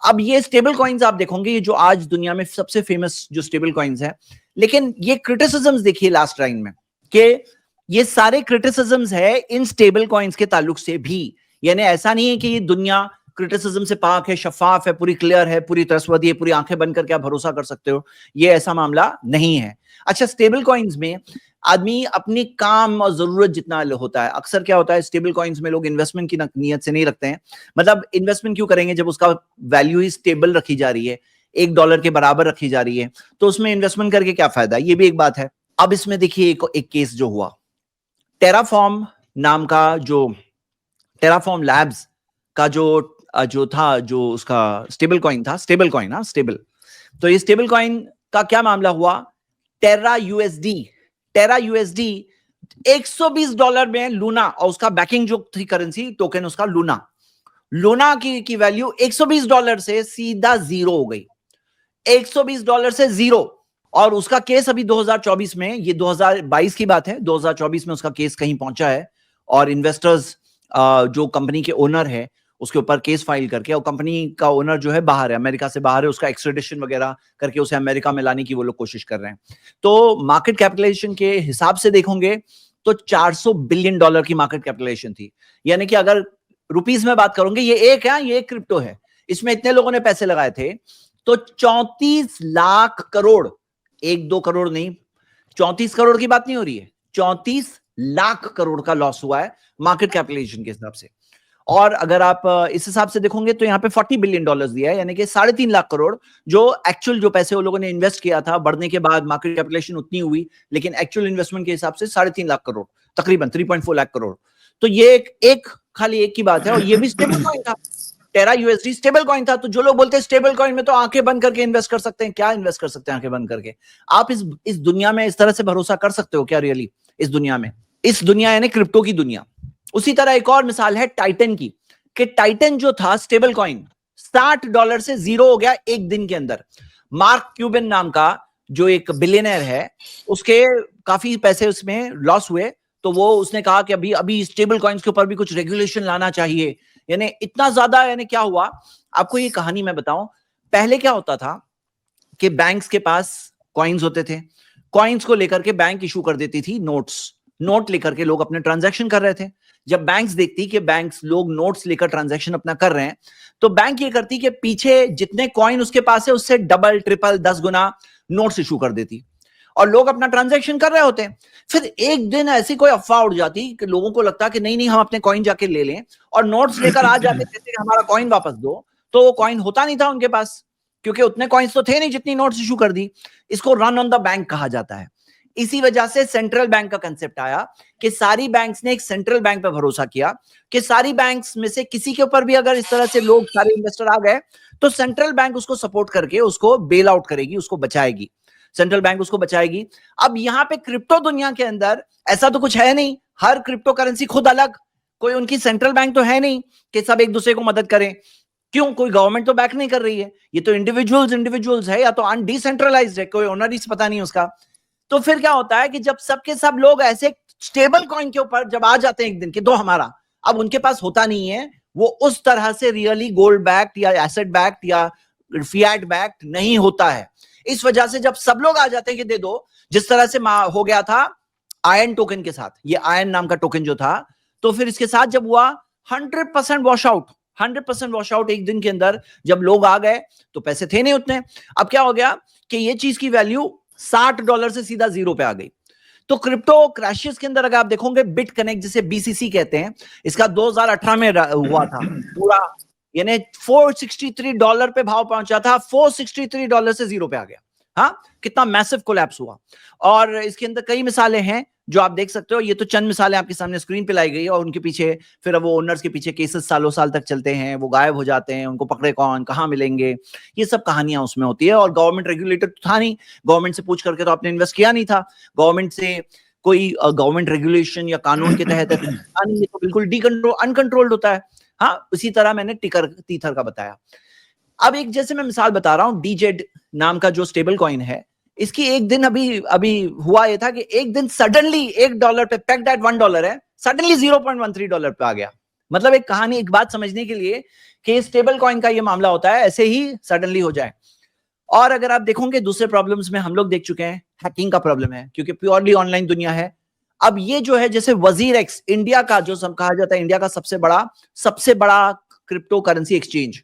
Speaker 1: अब ये स्टेबल कॉइन्स आप देखोगे, ये जो आज दुनिया में सबसे फेमस जो स्टेबल कॉइन्स है, लेकिन ये क्रिटिसिज्म्स देखिए लास्ट लाइन में, कि ये सारे क्रिटिसिज्म्स है इन स्टेबल कॉइन्स के ताल्लुक से भी। यानी ऐसा नहीं है कि ये दुनिया क्रिटिसिज्म से पाक है, शफाफ है, पूरी क्लियर है, पूरी ट्रस्टवर्दी है, पूरी आंखें बंद करके आप भरोसा कर सकते हो, ये ऐसा मामला नहीं है। अच्छा, स्टेबल कॉइन्स में आदमी अपनी काम और जरूरत जितना होता है, अक्सर क्या होता है स्टेबल कॉइन्स में लोग इन्वेस्टमेंट की नीयत से नहीं रखते हैं। मतलब इन्वेस्टमेंट क्यों करेंगे जब उसका वैल्यू ही स्टेबल रखी जा रही है, $1 के बराबर रखी जा रही है, तो उसमें इन्वेस्टमेंट करके क्या फायदा, ये भी एक बात है। अब इसमें देखिए एक केस जो हुआ, टेराफॉर्म नाम का, जो टेराफॉर्म लैब्स का जो था, जो उसका स्टेबल कॉइन था, स्टेबल कॉइन, हाँ स्टेबल, तो ये स्टेबल कॉइन का क्या मामला हुआ, टेरा यूएसडी $120 में लूना, और उसका बैकिंग जो थी करेंसी टोकन उसका लूना की वैल्यू $120 से सीधा जीरो हो गई, $120 से जीरो। और उसका केस अभी 2024 में, ये 2022 की बात है, 2024 में उसका केस कहीं पहुंचा है, और इन्वेस्टर्स जो कंपनी के ओनर है उसके ऊपर केस फाइल करके, और कंपनी का ओनर जो है बाहर है, अमेरिका से बाहर है, उसका एक्सट्रेडिशन वगैरह करके उसे अमेरिका में लाने की वो लोग कोशिश कर रहे हैं। तो मार्केट कैपिटलाइजेशन के हिसाब से देखोगे तो $400 बिलियन की मार्केट कैपिटलाइजेशन थी। यानी कि अगर रुपीस में बात करोगे, ये एक क्रिप्टो है, इसमें इतने लोगों ने पैसे लगाए थे, तो 34 लाख करोड़, 1-2 करोड़ नहीं, 34 करोड़ की बात नहीं हो रही है, 34 लाख करोड़ का लॉस हुआ है मार्केट कैपिटलाइजेशन के हिसाब से। और अगर आप इस हिसाब से देखोगे तो यहाँ पे $40 बिलियन दिया है, यानी कि 3.5 लाख करोड़, जो एक्चुअल जो पैसे वो लोगों ने इन्वेस्ट किया था, बढ़ने के बाद मार्केट कैपिटलाइजेशन उतनी हुई, लेकिन एक्चुअल इन्वेस्टमेंट के हिसाब से 3.5 लाख करोड़, तकरीबन 3.4 लाख करोड़। तो ये खाली एक की बात है, और ये भी स्टेबल कॉइन था, टेरा यूएसडी स्टेबल कॉइन था। तो जो लोग बोलते हैं स्टेबल कॉइन में तो आंखें बंद करके इन्वेस्ट कर सकते हैं, क्या इन्वेस्ट कर सकते हैं आंखें बंद करके? आप इस दुनिया में इस तरह से भरोसा कर सकते हो क्या रियली? इस दुनिया में, इस दुनिया यानी क्रिप्टो की दुनिया। उसी तरह एक और मिसाल है टाइटन की, कि टाइटन जो था स्टेबल कॉइन, $60 से जीरो हो गया एक दिन के अंदर। मार्क क्यूबिन नाम का जो एक बिलियनर है, उसके काफी पैसे उसमें लॉस हुए, तो वो उसने कहा कि अभी स्टेबल कॉइन्स के ऊपर भी कुछ रेगुलेशन लाना चाहिए। यानी इतना ज्यादा, यानी क्या हुआ, आपको ये कहानी मैं बताऊं। पहले क्या होता था कि बैंक्स के पास कॉइन्स होते थे, कॉइन्स को लेकर के बैंक इशू कर देती थी नोट लेकर के लोग अपने ट्रांजैक्शन कर रहे थे। जब बैंक्स देखती कि बैंक्स लोग नोट्स लेकर ट्रांजैक्शन अपना कर रहे हैं, तो बैंक ये करती कि पीछे जितने कॉइन उसके पास है उससे डबल ट्रिपल 10 गुना नोट्स इशू कर देती। और लोग अपना ट्रांजैक्शन कर रहे होते हैं। फिर एक दिन ऐसी कोई अफवाह उड़ जाती कि लोगों को लगता कि नहीं नहीं हम अपने कॉइन जाके ले लें, और नोट्स लेकर आ जाते कहते कि हमारा कॉइन वापस दो, तो वो कॉइन होता नहीं था उनके पास, क्योंकि उतने कॉइन्स तो थे नहीं जितनी नोट्स इशू कर दी। इसको रन ऑन द बैंक कहा जाता है। इसी वजह से सेंट्रल बैंक का कंसेप्ट आया कि सारी बैंक्स ने एक सेंट्रल बैंक पर भरोसा किया कि सारी बैंक्स में से किसी के ऊपर भी अगर इस तरह से लोग सारे इन्वेस्टर आ गए तो सेंट्रल बैंक उसको सपोर्ट करके उसको बेल आउट करेगी, उसको बचाएगी, सेंट्रल बैंक उसको बचाएगी। अब यहां पे क्रिप्टो दुनिया के अंदर ऐसा तो कुछ है नहीं, हर क्रिप्टो करेंसी खुद अलग, कोई उनकी सेंट्रल बैंक तो है नहीं कि सब एक दूसरे को मदद करें। क्यों? कोई गवर्नमेंट तो बैक नहीं कर रही है, ये तो इंडिविजुअल्स है, या तो अनडिसेंट्रलाइज्ड है, कोई ओनरीज पता नहीं उसका। तो फिर क्या होता है कि जब सबके सब लोग ऐसे स्टेबल कॉइन के ऊपर जब आ जाते हैं एक दिन के, दो हमारा, अब उनके पास होता नहीं है, वो उस तरह से रियली गोल्ड बैक्ड या एसेट बैक्ड या फिएट बैक्ड नहीं होता है। इस वजह से जब सब लोग आ जाते हैं कि दे दो, जिस तरह से हो गया था आयन टोकन के साथ, ये आयन नाम का टोकन जो था, तो फिर इसके साथ जब हुआ 100% वॉश आउट, 100% वॉश आउट एक दिन के अंदर, जब लोग आ गए तो पैसे थे नहीं उतने। अब क्या हो गया कि ये चीज की वैल्यू $60 से सीधा 0 पे आ गई। तो क्रिप्टो क्रैशेस के अंदर अगर आप देखोगे, बिट कनेक्ट जिसे बीसीसी कहते हैं, इसका 2018 में हुआ था पूरा, यानी $463 पे भाव पहुंचा था, $463 से 0 पे आ गया। हाँ, कितना मैसिव कोलैप्स हुआ। और इसके अंदर कई मिसालें हैं जो आप देख सकते हो, ये तो चंद मिसालें आपके सामने स्क्रीन पे लाई गई है, और उनके पीछे फिर वो ओनर्स के पीछे केसेस सालों साल तक चलते हैं, वो गायब हो जाते हैं, उनको पकड़े कौन, कहां मिलेंगे, ये सब कहानियां उसमें होती है। और गवर्नमेंट रेगुलेटर तो था नहीं, गवर्नमेंट से पूछ करके तो आपने इन्वेस्ट किया नहीं था, गवर्नमेंट से कोई गवर्नमेंट रेगुलेशन या कानून के तहत नहीं, तो बिल्कुल अनकंट्रोल्ड होता है। हाँ, उसी तरह मैंने टीथर का बताया। अब एक जैसे मैं मिसाल बता रहा हूं, डीजेड नाम का जो स्टेबल कॉइन है, इसकी एक दिन अभी हुआ ये था कि एक दिन सडनली $1 पे पेग्ड एट $1 है, सडनली $0.13 पे आ गया। मतलब एक कहानी, एक बात समझने के लिए कि स्टेबल कॉइन का ये मामला होता है, ऐसे ही सडनली हो जाए। और अगर आप देखोगे दूसरे प्रॉब्लम्स में हम लोग देख चुके हैं, हैकिंग का प्रॉब्लम है, क्योंकि प्योरली ऑनलाइन दुनिया है। अब ये जो है जैसे वजीर एक्स, इंडिया का जो कहा जाता है इंडिया का सबसे बड़ा क्रिप्टो करेंसी एक्सचेंज,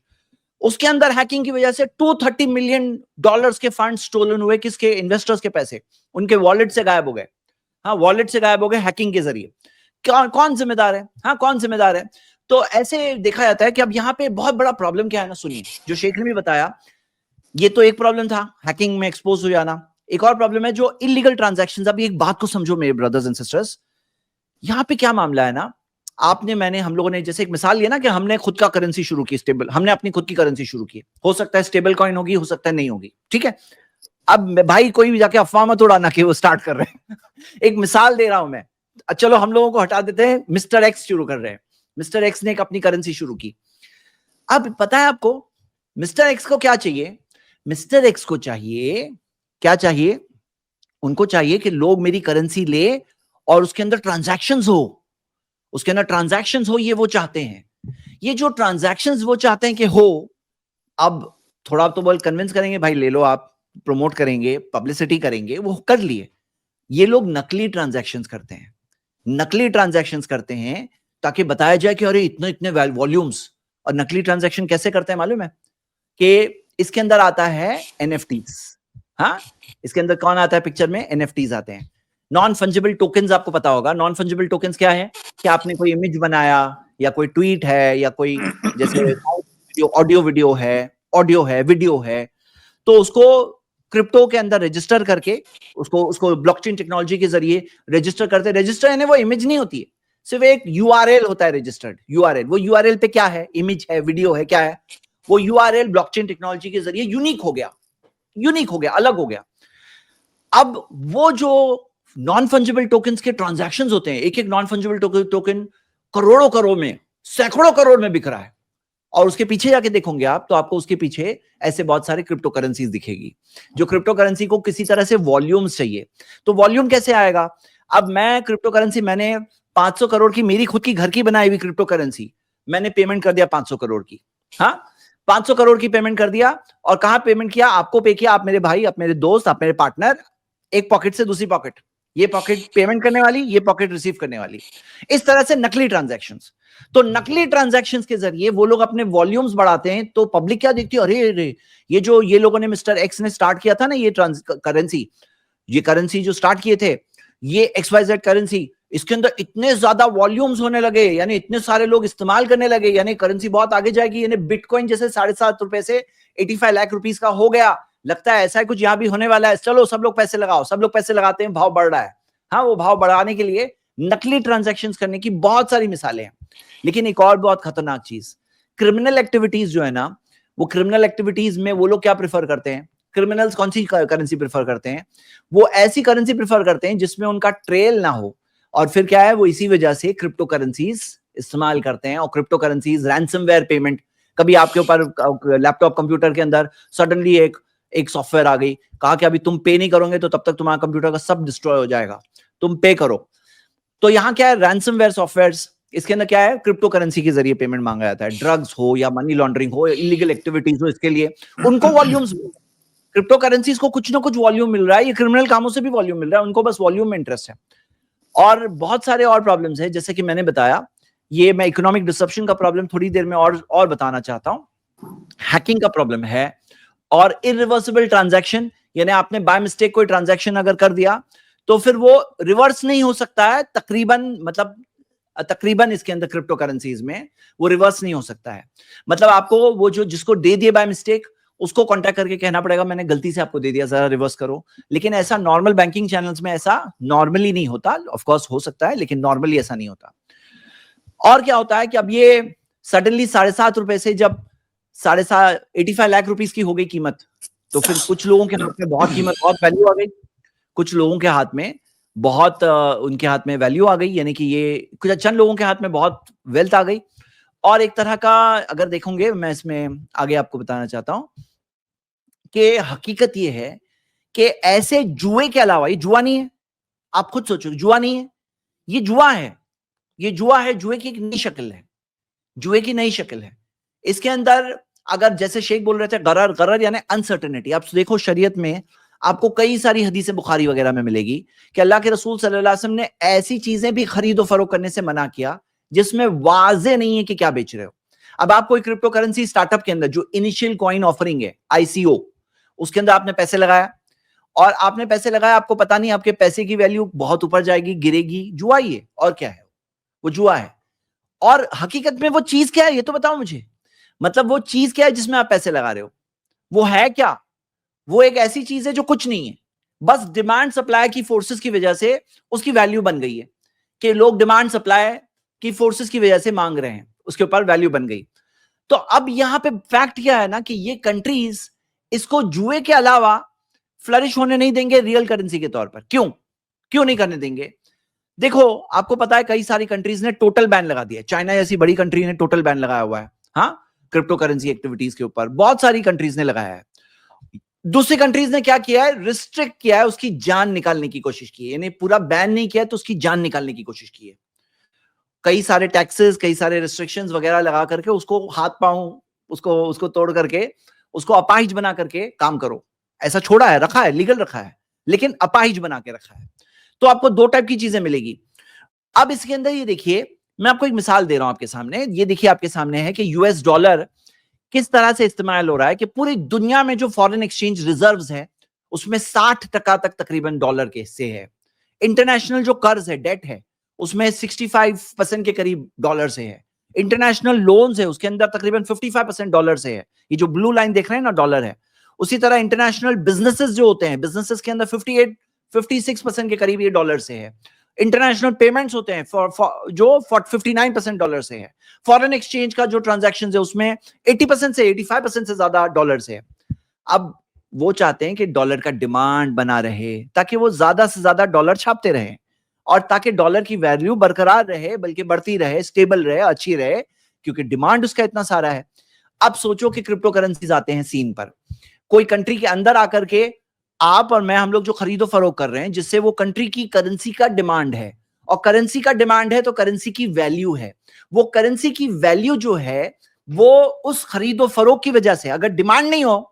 Speaker 1: उसके अंदर हैकिंग की वजह से $230 मिलियन के फंड स्टोलन हुए। किसके? इन्वेस्टर्स के पैसे उनके वॉलेट से गायब हो गए। हाँ, वॉलेट से गायब हो गए हैकिंग के जरिए। कौन जिम्मेदार है? हाँ, कौन जिम्मेदार है? तो ऐसे देखा जाता है कि अब यहाँ पे बहुत बड़ा प्रॉब्लम क्या है ना, सुनिए, जो शेख ने भी बताया, ये तो एक प्रॉब्लम था, हैकिंग में एक्सपोज हो जाना। एक और प्रॉब्लम है जो इलीगल ट्रांजैक्शंस। अब एक बात को समझो मेरे ब्रदर्स एंड सिस्टर्स, यहाँ पे क्या मामला है ना, हम लोगों ने जैसे एक मिसाल लिया ना कि हमने खुद का करेंसी शुरू की, हमने अपनी खुद की करेंसी शुरू की, हो सकता है स्टेबल कॉइन होगी, हो सकता है नहीं होगी, ठीक है। अब भाई कोई भी जाके अफवाह मत उड़ाना कि वो स्टार्ट कर रहे हैं एक मिसाल दे रहा हूं मैं। चलो हम लोगों को हटा देते हैं, मिस्टर एक्स शुरू कर रहे हैं, मिस्टर एक्स ने एक अपनी करेंसी शुरू की। अब पता है आपको मिस्टर एक्स को क्या चाहिए? मिस्टर एक्स को चाहिए, क्या चाहिए? उनको चाहिए कि लोग मेरी करेंसी ले और उसके अंदर ट्रांजैक्शंस हो, उसके अंदर ट्रांजैक्शंस हो, ये वो चाहते हैं। ये जो ट्रांजैक्शंस वो चाहते हैं कि हो, अब थोड़ा तो बोल कन्विंस करेंगे, भाई ले लो, आप प्रमोट करेंगे, पब्लिसिटी करेंगे, वो कर लिए। ये लोग नकली ट्रांजैक्शंस करते हैं, नकली ट्रांजैक्शंस करते हैं ताकि बताया जाए कि अरे इतने इतने वॉल्यूम्स। और नकली ट्रांजैक्शन कैसे करते हैं मालूम है? कि इसके अंदर आता है एनएफटीज। हाँ, इसके अंदर कौन आता है पिक्चर में? एनएफटीज आते हैं, नॉन फंजिबल टोकन्स। आपको पता होगा नॉन फंजिबल टोकन्स क्या है? कि आपने कोई इमेज बनाया या कोई ट्वीट है या कोई जैसे ऑडियो वीडियो है, तो उसको क्रिप्टो के अंदर रजिस्टर करके उसको ब्लॉकचेन टेक्नोलॉजी के जरिए रजिस्टर करते। रजिस्टर यानी वो इमेज नहीं होती है, सिर्फ एक यूआरएल होता है, रजिस्टर्ड यूआरएल। वो यूआरएल पे क्या है? इमेज है, वीडियो है, क्या है? वो यूआरएल ब्लॉकचेन टेक्नोलॉजी के जरिए यूनिक हो गया, अलग हो गया। अब वो जो नॉन फंजिबल टोकन्स के ट्रांजैक्शंस होते हैं, एक एक नॉन फंजिबल टोकन करोड़ों में, सैकड़ों करोड़ में बिक रहा है। और उसके पीछे जाके देखोगे आप, तो आपको उसके पीछे ऐसे बहुत सारे क्रिप्टो करेंसीज दिखेगी, जो क्रिप्टो करेंसी को किसी तरह से वॉल्यूम्स चाहिए। तो वॉल्यूम कैसे आएगा? अब मैं क्रिप्टो करेंसी, मैंने 500 करोड़ की मेरी खुद की घर की बनाई हुई क्रिप्टो करेंसी, मैंने पेमेंट कर दिया 500 करोड़ की। हाँ, 500 करोड़ की पेमेंट कर दिया। और कहां पेमेंट किया? आपको पे किया, आप मेरे भाई, आप मेरे दोस्त, आप मेरे पार्टनर, एक पॉकेट से दूसरी पॉकेट, ये पॉकेट पेमेंट करने वाली, ये पॉकेट रिसीव करने वाली। इस तरह से नकली ट्रांजैक्शंस। तो नकली ट्रांजैक्शंस के जरिए वो लोग अपने वॉल्यूम्स बढ़ाते हैं। तो पब्लिक क्या देखती है? अरे ये लोगों ने, मिस्टर एक्स ने स्टार्ट किया था ना ये करेंसी, ये करेंसी जो स्टार्ट किए थे, ये XYZ करेंसी, इसके अंदर इतने ज्यादा वॉल्यूम्स होने लगे, यानी इतने सारे लोग इस्तेमाल करने लगे, यानी करेंसी बहुत आगे जाएगी, यानी बिटकॉइन जैसे 7.5 से 85 लाख रुपीस का हो गया। लगता है ऐसा कुछ यहां भी होने वाला है, चलो सब लोग पैसे लगाओ, सब लोग पैसे लगाते हैं, भाव बढ़ रहा है। हाँ, वो भाव बढ़ाने के लिए नकली ट्रांजैक्शंस करने की बहुत सारी मिसालें हैं। लेकिन एक और बहुत खतरनाक चीज, क्रिमिनल एक्टिविटीज जो है ना, वो क्रिमिनल एक्टिविटीज में वो लोग क्या प्रेफर करते हैं, क्रिमिनल्स कौन सी करेंसी प्रेफर करते हैं, वो ऐसी करेंसी प्रेफर करते हैं जिसमें उनका ट्रेल ना हो। और फिर क्या है, वो इसी वजह से क्रिप्टो करेंसीज इस्तेमाल करते हैं। और क्रिप्टो करेंसीज रैंसमवेयर पेमेंट, कभी आपके ऊपर लैपटॉप कंप्यूटर के अंदर सडनली एक सॉफ्टवेयर आ गई, कहा कि अभी तुम पे नहीं करोगे तो तब तक तुम्हारा कंप्यूटर का सब डिस्ट्रॉय हो जाएगा, तुम पे करो। तो यहाँ क्या है, रैंसमवेयर सॉफ्टवेयर्स, इसके अंदर क्या है, क्रिप्टो करेंसी के जरिए पेमेंट मांगा जाता है। ड्रग्स हो या मनी लॉन्ड्रिंग हो या इलीगल एक्टिविटीज हो, इसके लिए उनको वॉल्यूम्स, क्रिप्टो करेंसीज को कुछ ना कुछ वॉल्यूम मिल रहा है। ये क्रिमिनल कामों से भी वॉल्यूम मिल रहा है, उनको बस वॉल्यूम में इंटरेस्ट है। और बहुत सारे और प्रॉब्लम्स हैं, जैसे कि मैंने बताया, ये मैं इकोनॉमिक डिसरप्शन का प्रॉब्लम थोड़ी देर में और बताना चाहता हूं। हैकिंग का प्रॉब्लम है, और इरिवर्सिबल ट्रांजैक्शन, यानी आपने बाय मिस्टेक कोई ट्रांजैक्शन अगर कर दिया तो फिर वो रिवर्स नहीं हो सकता है, तकरीबन इसके अंदर क्रिप्टो करेंसीज में वो रिवर्स नहीं हो सकता है। मतलब आपको वो जो जिसको दे दिए बाय मिस्टेक, उसको कांटेक्ट करके कहना पड़ेगा मैंने गलती से आपको दे दिया, जरा रिवर्स करो। लेकिन ऐसा नॉर्मल बैंकिंग चैनल्स में ऐसा नॉर्मली नहीं होता। ऑफ कोर्स हो सकता है, लेकिन नॉर्मली ऐसा नहीं होता। और क्या होता है कि अब ये सडनली 7.5 रुपए से जब 85 लाख रुपीस की हो गई कीमत, तो फिर कुछ लोगों के हाथ में बहुत कीमत, बहुत वैल्यू आ गई, कुछ लोगों के हाथ में बहुत उनके हाथ में वैल्यू आ गई, यानी कि ये कुछ चंद लोगों के हाथ में बहुत वेल्थ आ गई। और एक तरह का अगर देखोगे, मैं इसमें आगे आपको बताना चाहता हूं कि हकीकत ये है कि ऐसे जुए के अलावा, ये जुआ नहीं है, आप खुद सोचो, जुआ नहीं है, ये जुआ है। ये जुआ है, जुए की एक नई शक्ल है, जुए की नई शक्ल है। इसके अंदर अगर जैसे शेख बोल रहे थे, गरर, गरर यानी अनसर्टेनिटी। आप देखो शरीयत में आपको कई सारी हदीसें बुखारी वगैरह में मिलेगी कि अल्लाह के रसूल सल्लल्लाहु अलैहि वसल्लम ने ऐसी चीजें भी खरीदो फरोख्त करने से मना किया जिसमें वाजे नहीं है कि क्या बेच रहे हो। अब आप कोई क्रिप्टो करेंसी स्टार्टअप के अंदर जो इनिशियल कॉइन ऑफरिंग है, ICO, उसके अंदर आपने पैसे लगाया, और आपने पैसे लगाया, आपको पता नहीं आपके पैसे की वैल्यू बहुत ऊपर जाएगी, गिरेगी। जुआ ही है, और क्या है, वो जुआ है। और हकीकत में वो चीज क्या है, ये तो बताओ मुझे। मतलब वो चीज क्या है जिसमें आप पैसे लगा रहे हो, वो है क्या? वो एक ऐसी चीज है जो कुछ नहीं है, बस डिमांड सप्लाई की फोर्सेस की वजह से उसकी वैल्यू बन गई है, कि लोग डिमांड सप्लाई की फोर्सेस की वजह से मांग रहे हैं, उसके ऊपर वैल्यू बन गई। तो अब यहां पे फैक्ट क्या है ना, कि ये कंट्रीज इसको जुए के अलावा फ्लरिश होने नहीं देंगे रियल करेंसी के तौर पर। क्यों नहीं करने देंगे? देखो, आपको पता है कई सारी कंट्रीज ने टोटल बैन लगा दिया। चाइना जैसी बड़ी कंट्री ने टोटल बैन लगाया हुआ है, हाँ, क्रिप्टो करेंसी एक्टिविटीज के ऊपर बहुत सारी कंट्रीज ने लगाया है। दूसरी कंट्रीज ने क्या किया है, रिस्ट्रिक्ट किया है, उसकी जान निकालने की कोशिश की है। यानी पूरा बैन नहीं किया तो उसकी जान निकालने की कोशिश की है। कई सारे टैक्सेस, कई सारे रिस्ट्रिक्शंस वगैरह लगा करके उसको हाथ पांव उसको तोड़ करके उसको अपाहिज बना करके काम करो, ऐसा छोड़ा है, रखा है, लीगल रखा है, लेकिन अपाहिज बना के रखा है। तो आपको दो टाइप की चीजें मिलेगी। अब इसके अंदर ये देखिए, मैं आपको एक मिसाल दे रहा हूं आपके सामने। ये देखिए आपके सामने है कि US डॉलर किस तरह से इस्तेमाल हो रहा है, कि पूरी दुनिया में जो फॉरेन एक्सचेंज रिजर्व्स है उसमें 60% तक तकरीबन डॉलर के हिस्से है। इंटरनेशनल जो कर्ज है, डेट है, उसमें 65% के करीब डॉलर से है। इंटरनेशनल लोन्स है, उसके अंदर तकरीबन 55% डॉलर से है। ये जो ब्लू लाइन देख रहे हैं ना, डॉलर है। उसी तरह इंटरनेशनल बिजनेसेस जो होते हैं, बिजनेसेस के अंदर 56% के करीब ये डॉलर से है। इंटरनेशनल पेमेंट्स होते हैं जो 59% डॉलर से है। फॉरेन एक्सचेंज का जो ट्रांजैक्शन है उसमें 80% से 85% से ज्यादा डॉलर से है। अब वो चाहते हैं कि डॉलर का डिमांड बना रहे, ताकि वो ज्यादा से ज्यादा डॉलर छापते रहे, और ताकि डॉलर की वैल्यू बरकरार रहे, बल्कि बढ़ती रहे, स्टेबल रहे, अच्छी रहे, क्योंकि डिमांड उसका इतना सारा है। अब सोचो कि क्रिप्टो करेंसीज आते हैं सीन पर, कोई कंट्री के अंदर आकर के आप और मैं, हम लोग जो खरीदो फरोख्त कर रहे हैं, जिससे वो कंट्री की करेंसी का डिमांड है, और करेंसी का डिमांड है तो करेंसी की वैल्यू है। वो करेंसी की वैल्यू जो है वो उस खरीदो फरोख्त की वजह से, अगर डिमांड नहीं हो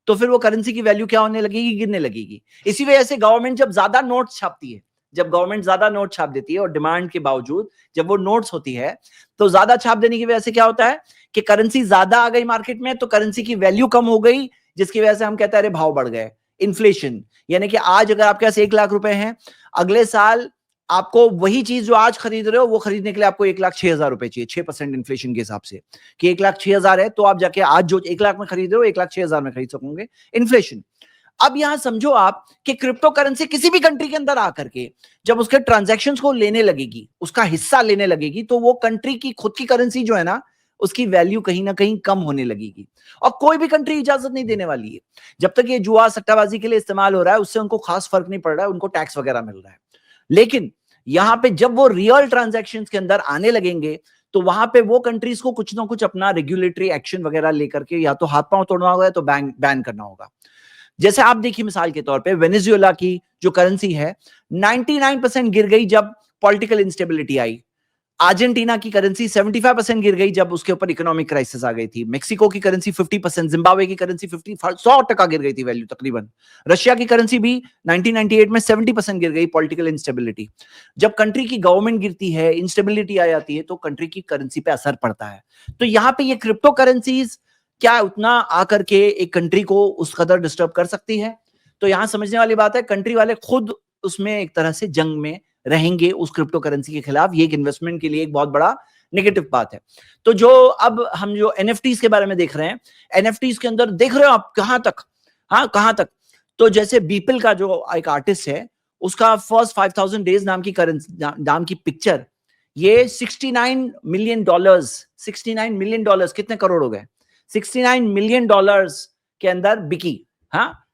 Speaker 1: तो फिर वो करेंसी की वैल्यू क्या होने लगेगी, गिरने लगेगी। इसी वजह से गवर्नमेंट जब ज्यादा नोट छापती है, जब गवर्नमेंट ज्यादा नोट छाप देती है और डिमांड के बावजूद जब वो नोट्स होती है, तो ज्यादा छाप देने की वजह से क्या होता है कि करेंसी ज्यादा आ गई मार्केट में, तो करेंसी की वैल्यू कम हो गई, जिसकी वजह से हम कहते हैं अरे भाव बढ़ गए, इन्फ्लेशन, यानी कि आज अगर आपके पास 1 लाख रुपए हैं, अगले साल आपको वही चीज जो आज खरीद रहे हो वो खरीदने के लिए आपको 1,06,000 रुपए चाहिए, 6% इन्फ्लेशन के हिसाब से, कि 1,06,000 है तो आप जाके आज जो 1 लाख में खरीद रहे हो 1,06,000 में खरीद सकोगे, इन्फ्लेशन। अब यहां समझो आप कि क्रिप्टो करेंसी किसी भी कंट्री के अंदर आकर के जब उसके ट्रांजैक्शंस को लेने लगेगी, उसका हिस्सा लेने लगेगी, तो वो कंट्री की खुद की करेंसी जो है ना, उसकी वैल्यू कहीं ना कहीं कम होने लगेगी। और कोई भी कंट्री इजाजत नहीं देने वाली है। जब तक ये जुआ सट्टाबाजी के लिए इस्तेमाल हो रहा है, उससे उनको खास फर्क नहीं पड़ रहा है, उनको टैक्स वगैरह मिल रहा है। लेकिन यहां पे जब वो रियल ट्रांजैक्शंस के अंदर आने लगेंगे, तो वहां पे वो कंट्रीज को कुछ ना कुछ अपना रेगुलेटरी एक्शन वगैरह लेकर के या तो हाथ पांव तोड़ना होगा या तो बैन करना होगा। जैसे आप देखिए मिसाल के तौर पे वेनेजुएला की जो करेंसी है 99% गिर गई जब पॉलिटिकल इंस्टेबिलिटी आई। अर्जेंटीना की करेंसी 75% गिर गई जब उसके ऊपर इकोनॉमिक क्राइसिस आ गई थी। मेक्सिको की करेंसी 50%, जिम्बाब्वे की करेंसी 100% गिर गई थी वैल्यू तकरीबन। रशिया की करेंसी भी 1998 में 70% गिर गई, पॉलिटिकल इंस्टेबिलिटी। जब कंट्री की गवर्नमेंट गिरती है, इंस्टेबिलिटी आ जाती है, तो कंट्री की करेंसी पे असर पड़ता है। तो यहां पे ये क्रिप्टो करेंसीज क्या उतना आकर के एक कंट्री को उस कदर डिस्टर्ब कर सकती है? तो यहां समझने वाली बात है, कंट्री वाले खुद उसमें एक तरह से जंग में रहेंगे उस क्रिप्टो करेंसी के खिलाफ। ये एक इन्वेस्टमेंट के लिए एक बहुत बड़ा नेगेटिव बात है। तो जो अब हम जो एनएफटीज के बारे में देख रहे हैं, एनएफटीज के अंदर देख रहे हो आप कहां तक, हाँ कहां तक, तो जैसे बीपल का जो एक आर्टिस्ट है, उसका फर्स्ट 5000 डेज नाम की करेंसी नाम की पिक्चर, ये $69 मिलियन, $69 मिलियन कितने करोड़ हो गए, $69 मिलियन के अंदर बिकी। हाँ,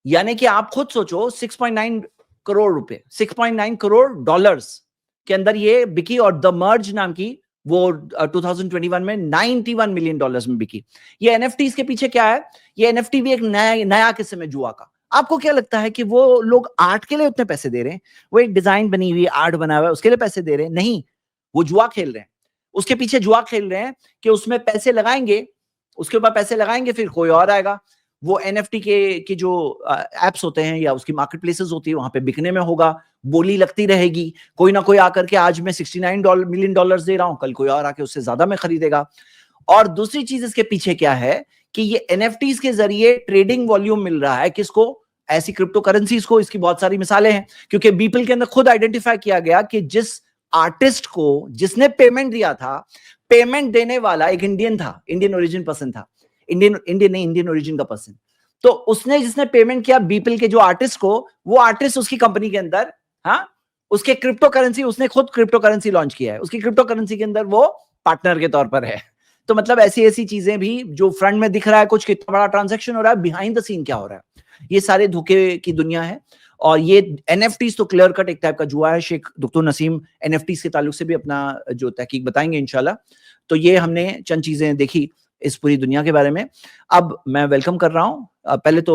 Speaker 1: यानी कि आप खुद सोचो 6.9 करोड़ रुपए, 6.9 करोड़ डॉलर्स के अंदर ये बिकी। और द मर्ज नाम की वो 2021 में $91 मिलियन में बिकी। ये एनएफटीज के पीछे क्या है? ये एनएफटी भी एक नया किस्म है जुआ का। आपको क्या लगता है कि वो लोग आर्ट के लिए उतने पैसे दे रहे हैं? वो एक डिजाइन बनी हुई आर्ट बना हुआ है उसके लिए पैसे दे रहे हैं? नहीं, वो जुआ खेल रहे हैं। उसके पीछे जुआ खेल रहे हैं कि उसमें पैसे लगाएंगे, उसके ऊपर पैसे लगाएंगे, फिर कोई और आएगा, वो एनएफटी के जो एप्स होते हैं या उसकी मार्केट प्लेसेस होती है, वहां पे बिकने में होगा, बोली लगती रहेगी। कोई ना कोई आकर के आज मैं $69 मिलियन दे रहा हूं, कल कोई और आके उससे ज्यादा में खरीदेगा। और दूसरी चीज इसके पीछे क्या है कि ये एनएफटीज के जरिए ट्रेडिंग वॉल्यूम मिल रहा है किसको? ऐसी क्रिप्टो करेंसीज को। इसकी बहुत सारी मिसालें हैं, क्योंकि बीपल के अंदर खुद आइडेंटिफाई किया गया कि जिस आर्टिस्ट को जिसने पेमेंट दिया था, पेमेंट देने वाला एक इंडियन था, इंडियन ओरिजिन पर्सन था, इंडियन ओरिजिन का पर्सन। तो उसने जिसने पेमेंट किया बीपल के जो आर्टिस्ट को, वो आर्टिस्ट उसकी कंपनी के अंदर, हाँ, उसके क्रिप्टो करेंसी, उसने खुद क्रिप्टो करेंसी लॉन्च किया है, उसकी क्रिप्टो करेंसी के अंदर वो पार्टनर के तौर पर है। तो मतलब ऐसी ऐसी चीजें भी, जो फ्रंट में दिख रहा है कुछ कितना बड़ा ट्रांजैक्शन हो रहा है, बिहाइंड द सीन क्या हो रहा है, ये सारे धोखे की दुनिया है। और ये एनएफटीज तो क्लियर कट एक टाइप का जुआ है। शेख डॉक्टर नसीम एनएफटीज के ताल्लुक से भी अपना जो तहकीक बताएंगे इंशाल्लाह। तो ये हमने चंद चीजें देखी इस पूरी दुनिया के बारे में। अब मैं वेलकम कर रहा हूं, पहले तो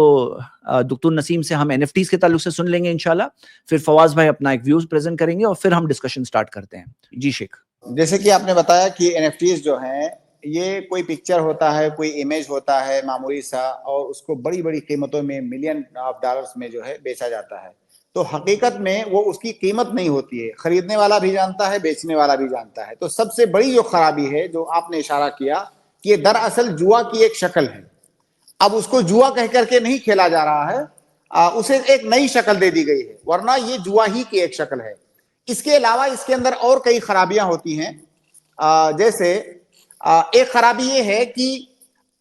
Speaker 1: डॉक्टर नसीम से हम एनएफटीज के ताल्लुक से सुन लेंगे इंशाल्लाह, फिर फवाज भाई अपना एक व्यूज प्रेजेंट करेंगे और फिर हम डिस्कशन स्टार्ट करते हैं। जी शेख।
Speaker 3: जैसे कि आपने बताया कि एनएफटीज जो हैं, ये कोई पिक्चर होता है, कोई इमेज होता है मामूली सा, और उसको बड़ी बड़ी कीमतों में मिलियन ऑफ डॉलर्स में जो है बेचा जाता है। तो हकीकत में वो उसकी कीमत नहीं होती है, खरीदने वाला भी जानता है, बेचने वाला भी जानता है। तो सबसे बड़ी जो खराबी है, जो आपने इशारा किया, कि ये दरअसल जुआ की एक शक्ल है। अब उसको जुआ कह करके नहीं खेला जा रहा है, उसे एक नई शक्ल दे दी गई है, वरना ये जुआ ही की एक शक्ल है। इसके अलावा इसके अंदर और कई खराबियां होती हैं। जैसे एक खराबी ये है कि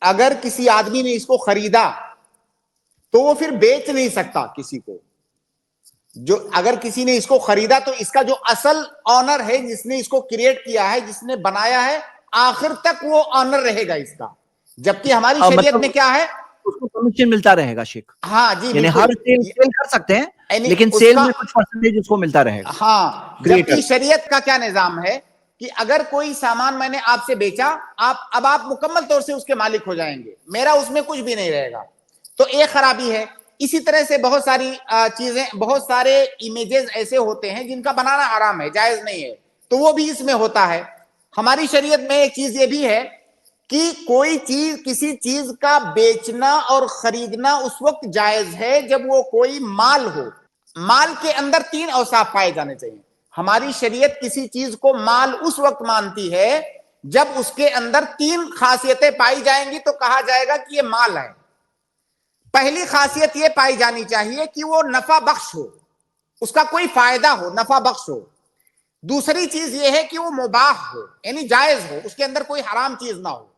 Speaker 3: अगर किसी आदमी ने इसको खरीदा तो वो फिर बेच नहीं सकता किसी को। जो अगर किसी ने इसको खरीदा तो इसका जो असल ऑनर है, जिसने इसको क्रिएट किया है, जिसने बनाया है, आखिर तक वो ऑनर रहेगा इसका। जबकि हमारी शरीयत
Speaker 1: मतलब
Speaker 3: में क्या है,
Speaker 1: उसको कमीशन मिलता रहेगा शेख।
Speaker 3: हाँ जी,
Speaker 1: यानी हर सेल कर सकते हैं, लेकिन सेल में कुछ परसेंटेज उसको मिलता रहेगा।
Speaker 3: हाँ, जबकि शरीयत का क्या निजाम है कि अगर कोई सामान मैंने आपसे बेचा, अब आप मुकम्मल तौर से उसके मालिक हो जाएंगे, मेरा उसमें कुछ भी नहीं रहेगा। तो एक खराबी है। इसी तरह से बहुत सारी चीजें, बहुत सारे इमेजेस ऐसे होते हैं जिनका बनाना हराम है, जायज नहीं है, तो वो भी इसमें होता है। हमारी शरीयत में एक चीज ये भी है कि कोई चीज, किसी चीज का बेचना और खरीदना उस वक्त जायज है जब वो कोई माल हो। माल के अंदर 3 औसाफ पाए जाने चाहिए। हमारी शरीयत किसी चीज को माल उस वक्त मानती है जब उसके अंदर 3 खासियतें पाई जाएंगी, तो कहा जाएगा कि ये माल है।
Speaker 4: पहली खासियत ये पाई जानी चाहिए कि वो नफा बख्श हो, उसका कोई फायदा हो, नफा बख्श हो। दूसरी चीज ये है कि वो मुबाह हो, यानी जायज हो, उसके अंदर कोई हराम चीज ना हो।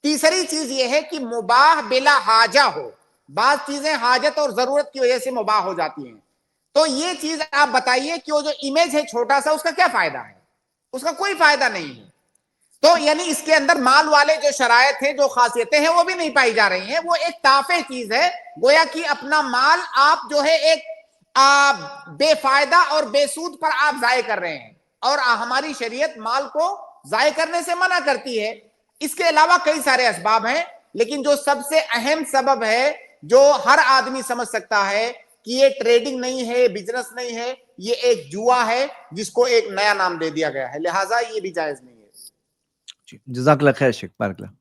Speaker 4: तीसरी चीज ये है कि मुबाह बिला हाजा हो, बाज चीजें हाजत और जरूरत की वजह से मुबाह हो जाती हैं। तो ये चीज आप बताइए कि वो जो इमेज है छोटा सा, उसका क्या फायदा है? उसका कोई फायदा नहीं है। तो यानी इसके अंदर माल वाले जो शरायत है, जो खासियतें हैं, वो भी नहीं पाई जा रही हैं। वो एक ताफे चीज है, गोया कि अपना माल आप जो है एक बेफायदा और बेसूद पर आप जाय कर रहे हैं, और हमारी शरीयत माल को जाय करने से मना करती है। इसके अलावा कई सारे असबाब हैं, लेकिन जो सबसे अहम सबब है, जो हर आदमी समझ सकता है कि ये ट्रेडिंग नहीं है, बिजनेस नहीं है, ये एक जुआ है जिसको एक नया नाम दे दिया गया है, लिहाजा ये भी जायज नहीं है।
Speaker 1: जज़ाकल्लाह खैर शेख, बारकल्लाह।